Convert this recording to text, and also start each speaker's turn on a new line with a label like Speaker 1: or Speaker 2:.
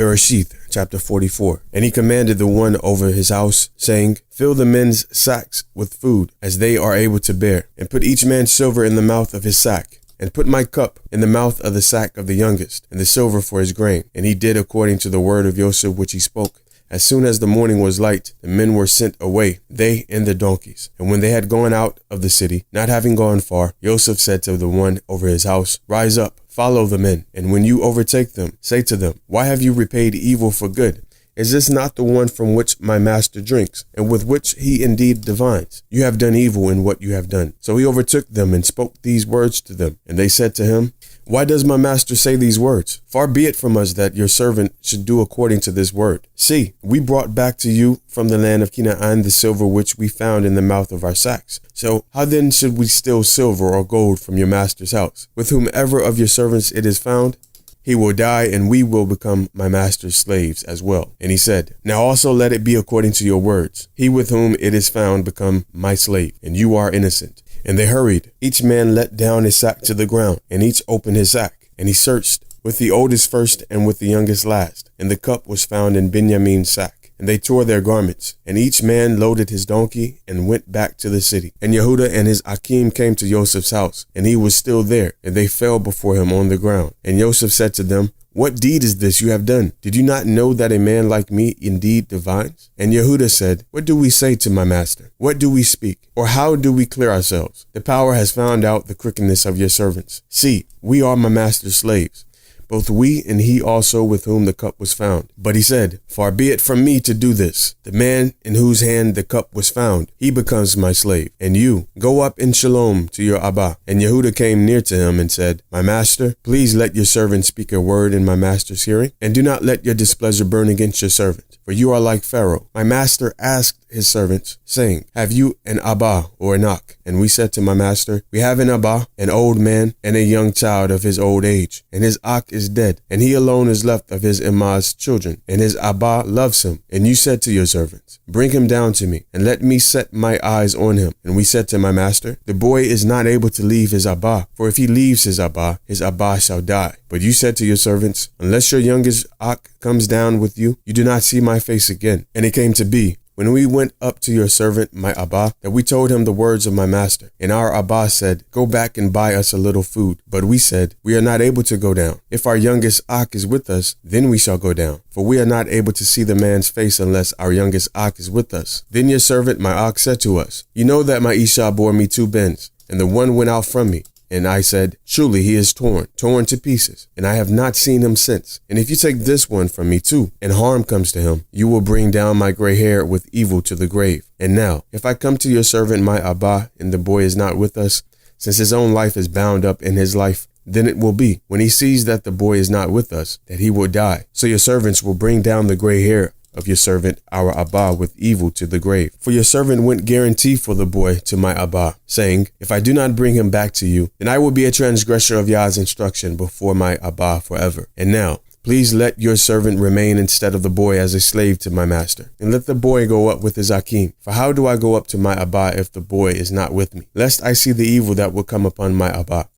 Speaker 1: Bereshith, chapter 44. And he commanded the one over his house, saying, Fill the men's sacks with food, as they are able to bear, and put each man silver in the mouth of his sack. And put my cup in the mouth of the sack of the youngest, and the silver for his grain. And he did according to the word of Joseph which he spoke. As soon as the morning was light, the men were sent away, they and their donkeys. And when they had gone out of the city, not having gone far, Joseph said to the one over his house, Rise up, follow the men, and when you overtake them, say to them, Why have you repaid evil for good? Is this not the one from which my master drinks, and with which he indeed divines? You have done evil in what you have done. So he overtook them and spoke these words to them. And they said to him, Why does my master say these words? Far be it from us that your servant should do according to this word. See, we brought back to you from the land of Canaan the silver which we found in the mouth of our sacks. So how then should we steal silver or gold from your master's house? With whomever of your servants it is found, he will die, and we will become my master's slaves as well. And he said, Now also let it be according to your words. He with whom it is found become my slave, and you are innocent. And they hurried. Each man let down his sack to the ground, and each opened his sack. And he searched, with the oldest first and with the youngest last. And the cup was found in Benjamin's sack. And they tore their garments, and each man loaded his donkey and went back to the city. And Yehuda and his Akim came to Joseph's house, and he was still there, and they fell before him on the ground. And Joseph said to them, What deed is this you have done? Did you not know that a man like me indeed divines? And Yehuda said, What do we say to my master? What do we speak? Or how do we clear ourselves? The power has found out the crookedness of your servants. See, we are my master's slaves, both we and he also with whom the cup was found. But he said, Far be it from me to do this. The man in whose hand the cup was found, he becomes my slave. And you, go up in shalom to your Abba. And Yehuda came near to him and said, My master, please let your servant speak a word in my master's hearing, and do not let your displeasure burn against your servant, for you are like Pharaoh. My master asked his servants, saying, Have you an Abba or an Ak? And we said to my master, We have an Abba, an old man, and a young child of his old age, and his Ak is dead, and he alone is left of his Imah's children, and his Abba loves him. And you said to your servants, Bring him down to me, and let me set my eyes on him. And we said to my master, The boy is not able to leave his Abba, for if he leaves his Abba shall die. But you said to your servants, Unless your youngest Ak comes down with you, you do not see my face again. And it came to be, when we went up to your servant, my Abba, that we told him the words of my master. And our Abba said, Go back and buy us a little food. But we said, We are not able to go down. If our youngest Ak is with us, then we shall go down. For we are not able to see the man's face unless our youngest Ak is with us. Then your servant, my Ak, said to us, You know that my Isha bore me 2 bens, and the one went out from me. And I said, Truly he is torn to pieces, and I have not seen him since. And if you take this one from me too, and harm comes to him, you will bring down my gray hair with evil to the grave. And now, if I come to your servant my Abba, and the boy is not with us, since his own life is bound up in his life, then it will be, when he sees that the boy is not with us, that he will die. So your servants will bring down the gray hair of your servant, our Abba, with evil to the grave. For your servant went guarantee for the boy to my Abba, saying, If I do not bring him back to you, then I will be a transgressor of Yah's instruction before my Abba forever. And now, please let your servant remain instead of the boy as a slave to my master, and let the boy go up with his Akim. For how do I go up to my Abba if the boy is not with me, lest I see the evil that will come upon my Abba?